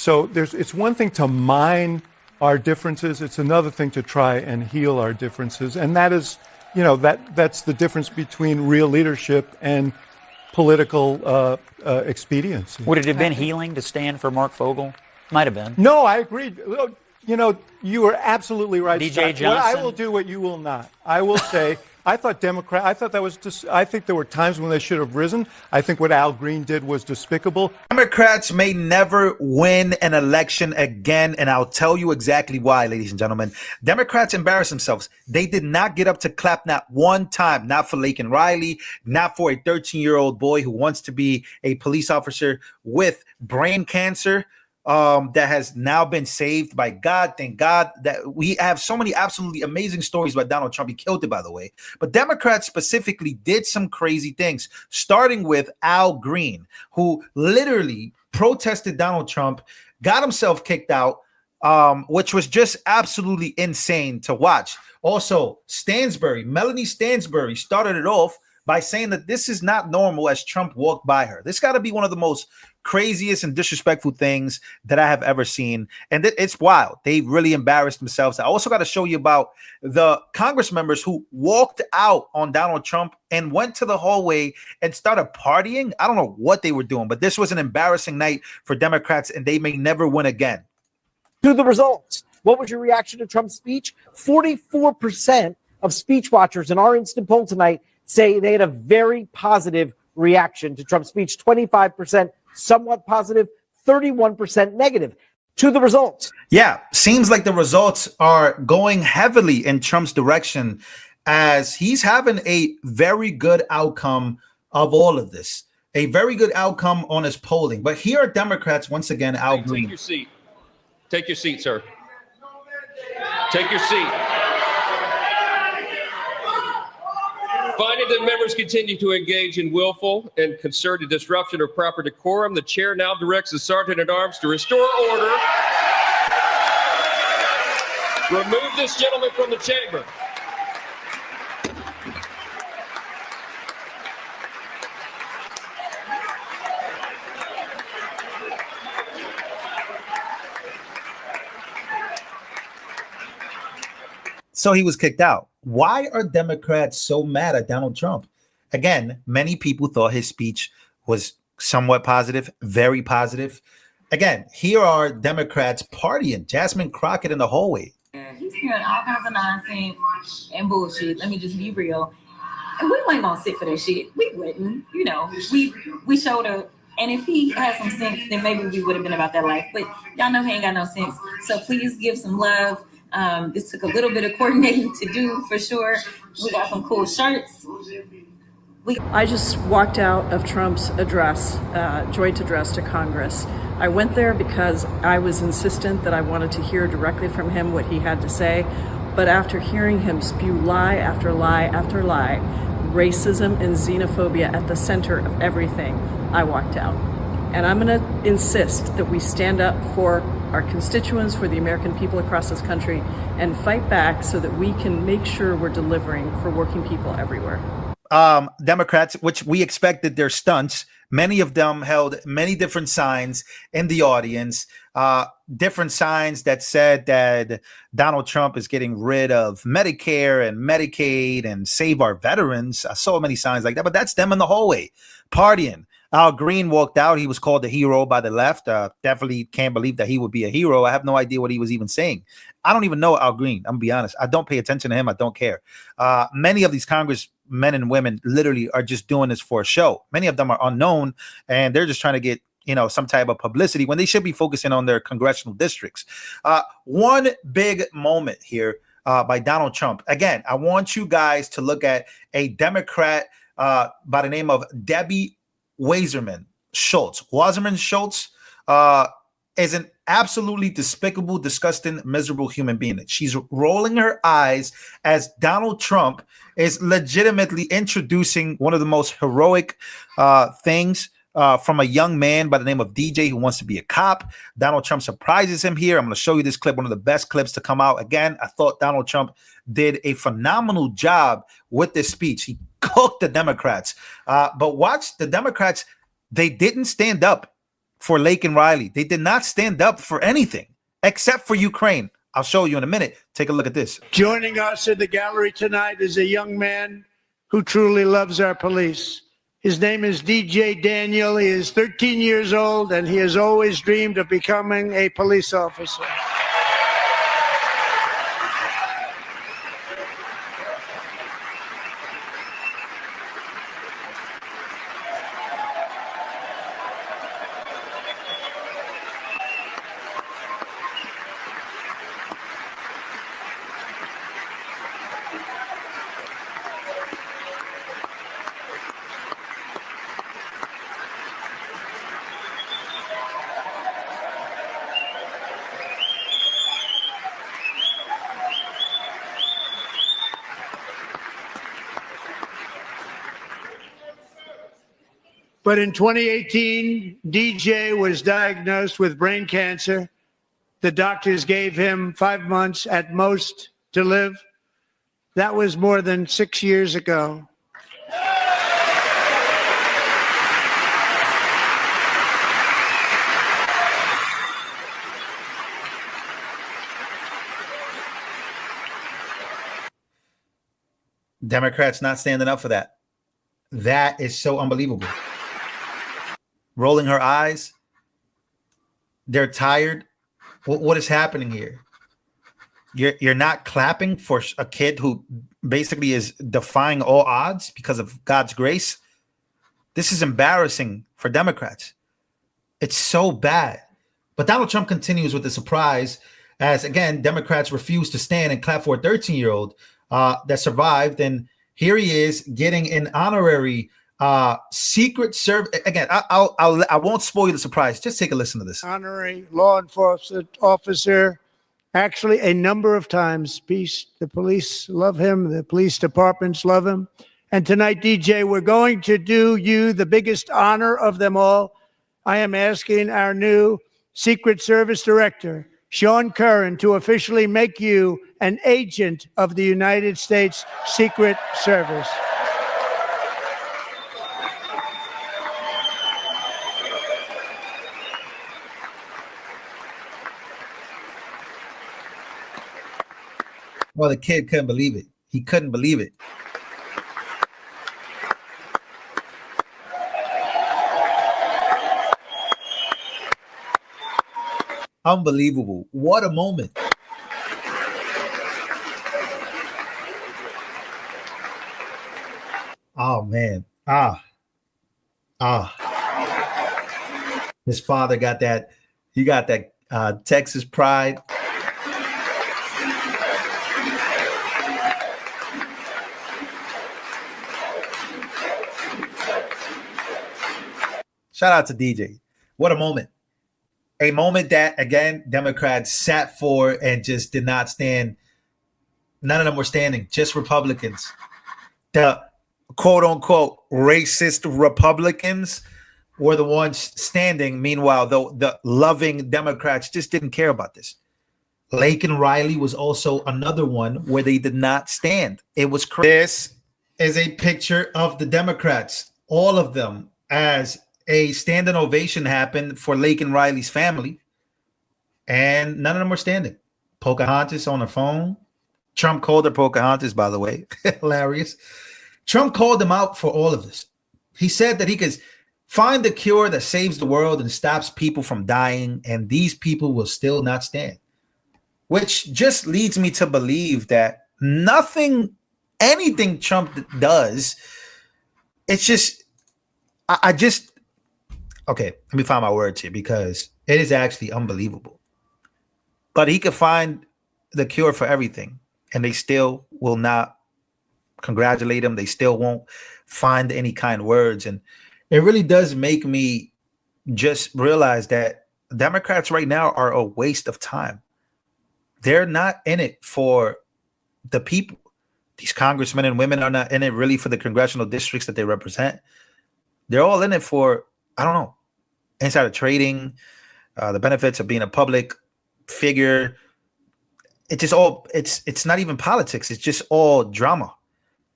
So it's one thing to mine our differences. It's another thing to try and heal our differences. And that is, that's the difference between real leadership and political expediency. Would it have been healing to stand for Mark Fogel? Might have been. No, I agree. You are absolutely right. DJ Johnson. Well, I will do what you will not. I will say, I thought that was just, I think there were times when they should have risen. I think what Al Green did was despicable. Democrats may never win an election again, and I'll tell you exactly why, ladies and gentlemen. Democrats embarrass themselves. They did not get up to clap not one time, not for Laken Riley, not for a 13-year-old boy who wants to be a police officer with brain cancer. That has now been saved by God. Thank God that we have so many absolutely amazing stories about Donald Trump. He killed it, by the way. But Democrats specifically did some crazy things, starting with Al Green, who literally protested Donald Trump, got himself kicked out, which was just absolutely insane to watch. Also, Melanie Stansbury started it off by saying that this is not normal as Trump walked by her. This got to be one of the most craziest and disrespectful things that I have ever seen. And it's wild. They really embarrassed themselves. I also got to show you about the Congress members who walked out on Donald Trump and went to the hallway and started partying. I don't know what they were doing, but this was an embarrassing night for Democrats, and they may never win again. To the results, what was your reaction to Trump's speech? 44% of speech watchers in our instant poll tonight say they had a very positive reaction to Trump's speech. 25% somewhat positive, 31% negative. To the results. Yeah, seems like the results are going heavily in Trump's direction as he's having a very good outcome of all of this. A very good outcome on his polling. But here are Democrats once again out. Take your seat. Take your seat, sir. Take your seat. Finding that members continue to engage in willful and concerted disruption of proper decorum, the chair now directs the sergeant at arms to restore order. Remove this gentleman from the chamber. So he was kicked out. Why are Democrats so mad at Donald Trump? Again, many people thought his speech was somewhat positive, very positive. Again, here are Democrats partying. Jasmine Crockett in the hallway. He's hearing all kinds of nonsense and bullshit. Let me just be real. And we weren't gonna sit for that shit. We wouldn't. We showed up. And if he had some sense, then maybe we would have been about that life. But y'all know he ain't got no sense. So please give some love. This took a little bit of coordinating to do for sure. We got some cool shirts. I just walked out of Trump's address, joint address to Congress. I went there because I was insistent that I wanted to hear directly from him what he had to say. But after hearing him spew lie after lie after lie, racism and xenophobia at the center of everything, I walked out. And I'm going to insist that we stand up for our constituents, for the American people across this country, and fight back so that we can make sure we're delivering for working people everywhere. Democrats, which we expected their stunts, many of them held many different signs in the audience, different signs that said that Donald Trump is getting rid of Medicare and Medicaid and save our veterans. I saw many signs like that, but that's them in the hallway partying. Al Green walked out. He was called a hero by the left. Definitely can't believe that he would be a hero. I have no idea what he was even saying. I don't even know Al Green. I'm gonna be honest. I don't pay attention to him. I don't care. Many of these congressmen and women literally are just doing this for a show. Many of them are unknown, and they're just trying to get some type of publicity when they should be focusing on their congressional districts. One big moment here by Donald Trump. Again, I want you guys to look at a Democrat by the name of Debbie Wasserman Schultz is an absolutely despicable, disgusting, miserable human being. She's rolling her eyes as Donald Trump is legitimately introducing one of the most heroic things from a young man by the name of DJ who wants to be a cop. Donald Trump surprises him here. I'm going to show you this clip, one of the best clips to come out. Again, I thought Donald Trump did a phenomenal job with this speech. He cooked the Democrats. But watch the Democrats. They didn't stand up for Laken Riley. They did not stand up for anything except for Ukraine. I'll show you in a minute. Take a look at this. Joining us in the gallery tonight is a young man who truly loves our police. His name is DJ Daniel. He is 13 years old, and he has always dreamed of becoming a police officer. But in 2018, DJ was diagnosed with brain cancer. The doctors gave him 5 months at most to live. That was more than 6 years ago. Democrats not standing up for that. That is so unbelievable. Rolling her eyes. They're tired. What is happening here? You're not clapping for a kid who basically is defying all odds because of God's grace. This is embarrassing for Democrats. It's so bad. But Donald Trump continues with the surprise as, again, Democrats refuse to stand and clap for a 13-year-old that survived. And here he is getting an honorary Secret Service. Again, I won't spoil the surprise. Just take a listen to this. Honorary law enforcement officer. Actually, a number of times, the police love him. The police departments love him. And tonight, DJ, we're going to do you the biggest honor of them all. I am asking our new Secret Service Director, Sean Curran, to officially make you an agent of the United States Secret Service. Well, the kid couldn't believe it. He couldn't believe it. Unbelievable. What a moment. Oh, man. His father got that. He got that Texas pride. Shout out to DJ. What a moment. A moment that, again, Democrats sat for and just did not stand. None of them were standing, just Republicans. The quote-unquote racist Republicans were the ones standing. Meanwhile, the loving Democrats just didn't care about this. Laken Riley was also another one where they did not stand. It was crazy. This is a picture of the Democrats, all of them, as a standing ovation happened for Laken Riley's family, and none of them were standing. Pocahontas on her phone. Trump called her Pocahontas, by the way. Hilarious. Trump called him out for all of this. He said that he could find the cure that saves the world and stops people from dying, and these people will still not stand. Which just leads me to believe that anything Trump does, it's just, okay, let me find my words here because it is actually unbelievable. But he could find the cure for everything, and they still will not congratulate him. They still won't find any kind words. And it really does make me just realize that Democrats right now are a waste of time. They're not in it for the people. These congressmen and women are not in it really for the congressional districts that they represent. They're all in it for, I don't know, insider trading, the benefits of being a public figure. It's not even politics. It's just all drama.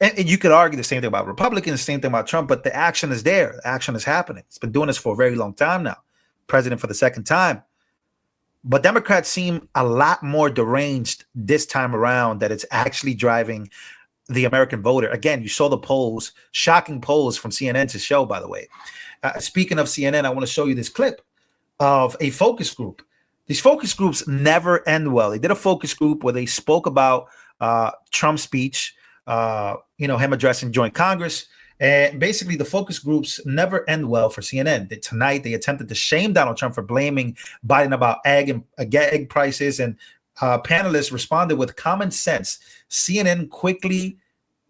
And you could argue the same thing about Republicans, the same thing about Trump, but the action is there. The action is happening. It's been doing this for a very long time now. president for the second time. But Democrats seem a lot more deranged this time around, that it's actually driving the American voter. Again, you saw the polls, shocking polls from CNN's show, by the way. Speaking of CNN, I want to show you this clip of a focus group. These focus groups never end well. They did a focus group where they spoke about Trump's speech, him addressing joint Congress. And basically, the focus groups never end well for CNN. Tonight, they attempted to shame Donald Trump for blaming Biden about egg prices, and panelists responded with common sense. CNN quickly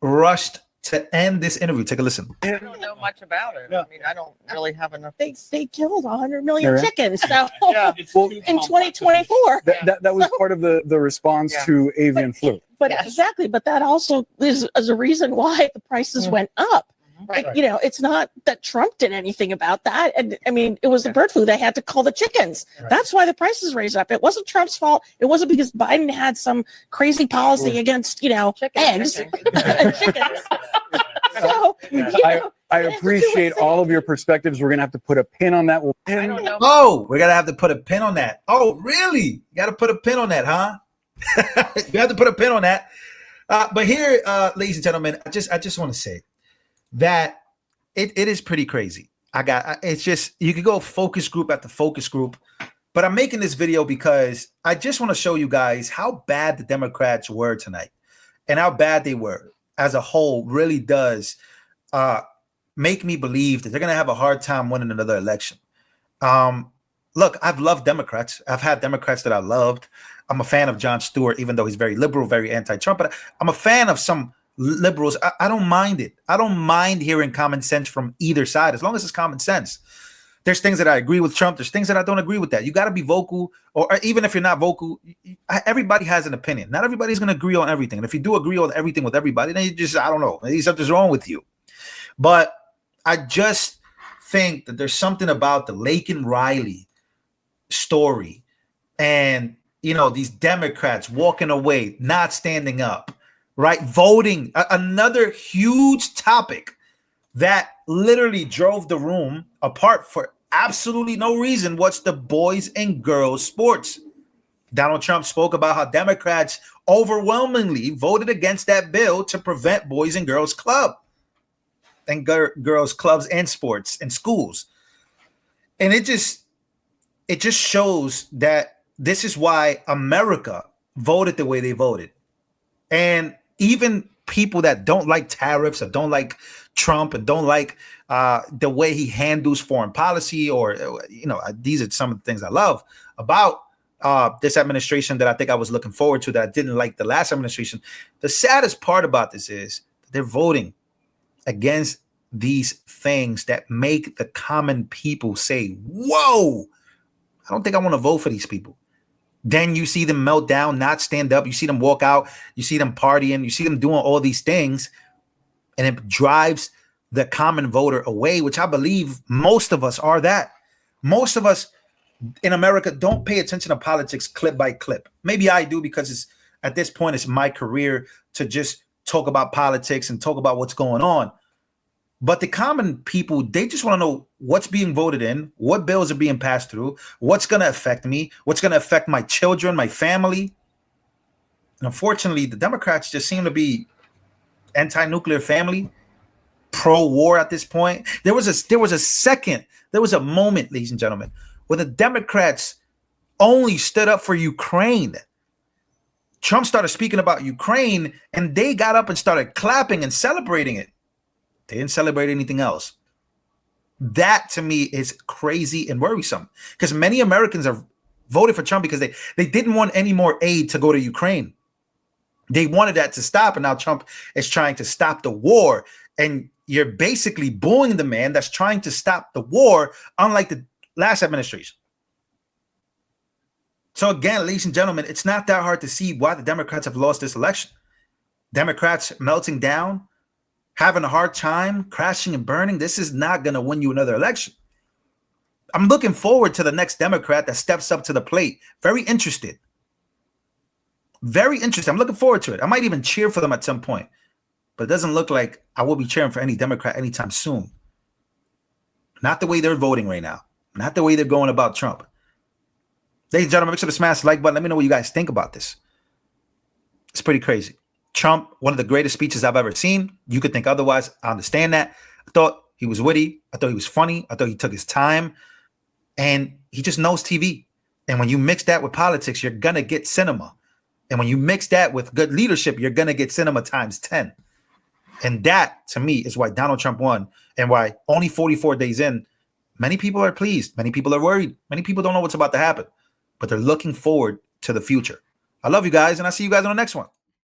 rushed to end this interview. Take a listen. I don't know much about it. Yeah. I mean, I don't really have enough. They killed 100 million chickens. So in 2024, that was part of the response to avian flu. But exactly. But that also is a reason why the prices went up. Right. It's not that Trump did anything about that. And I mean, it was the bird flu. They had to call the chickens. Right. That's why the prices raised up. It wasn't Trump's fault. It wasn't because Biden had some crazy policy against, eggs and chickens. So, I appreciate all of your perspectives. We're going to have to put a pin on that. I don't know. Oh, we're going to have to put a pin on that. Oh, really? You got to put a pin on that, huh? You have to put a pin on that. But here, ladies and gentlemen, I just want to say that it is pretty crazy. It's just, you could go focus group after focus group, but I'm making this video because I just want to show you guys how bad the Democrats were tonight, and how bad they were as a whole really does make me believe that they're going to have a hard time winning another election. Look, I've loved Democrats. I've had Democrats that I loved. I'm a fan of Jon Stewart, even though he's very liberal, very anti-Trump, but I'm a fan of some liberals. I don't mind it. I don't mind hearing common sense from either side, as long as it's common sense. There's things that I agree with Trump. There's things that I don't agree with that. You got to be vocal, or even if you're not vocal, everybody has an opinion. Not everybody's going to agree on everything. And if you do agree on everything with everybody, then you just, I don't know, maybe something's wrong with you. But I just think that there's something about the Laken Riley story and, these Democrats walking away, not standing up, right? Voting, another huge topic that literally drove the room apart for absolutely no reason. What's the boys and girls sports? Donald Trump spoke about how Democrats overwhelmingly voted against that bill to prevent boys and girls club and girls clubs and sports and schools. And it just shows that this is why America voted the way they voted. And even people that don't like tariffs or don't like Trump and don't like the way he handles foreign policy, or, these are some of the things I love about this administration that I think I was looking forward to, that I didn't like the last administration. The saddest part about this is that they're voting against these things that make the common people say, whoa, I don't think I want to vote for these people. Then you see them melt down, not stand up. You see them walk out. You see them partying. You see them doing all these things. And it drives the common voter away, which I believe most of us are that. Most of us in America don't pay attention to politics clip by clip. Maybe I do, because at this point, it's my career to just talk about politics and talk about what's going on. But the common people, they just want to know what's being voted in, what bills are being passed through, what's going to affect me, what's going to affect my children, my family. And unfortunately, the Democrats just seem to be anti-nuclear family, pro-war at this point. There was a moment, ladies and gentlemen, where the Democrats only stood up for Ukraine. Trump started speaking about Ukraine, and they got up and started clapping and celebrating it. They didn't celebrate anything else. That to me is crazy and worrisome, because many Americans are voted for Trump because they didn't want any more aid to go to Ukraine. They wanted that to stop, and now Trump is trying to stop the war. And you're basically booing the man that's trying to stop the war, unlike the last administration. So again, ladies and gentlemen, it's not that hard to see why the Democrats have lost this election. Democrats melting down, having a hard time, crashing and burning. This is not going to win you another election. I'm looking forward to the next Democrat that steps up to the plate. Very interested. Very interested. I'm looking forward to it. I might even cheer for them at some point. But it doesn't look like I will be cheering for any Democrat anytime soon. Not the way they're voting right now. not the way they're going about Trump. Ladies and gentlemen, make sure to smash the like button. Let me know what you guys think about this. It's pretty crazy. Trump, one of the greatest speeches I've ever seen. You could think otherwise. I understand that. I thought he was witty. I thought he was funny. I thought he took his time. And he just knows TV. And when you mix that with politics, you're going to get cinema. And when you mix that with good leadership, you're going to get cinema times 10. And that, to me, is why Donald Trump won and why only 44 days in, many people are pleased. Many people are worried. Many people don't know what's about to happen, but they're looking forward to the future. I love you guys, and I'll see you guys on the next one.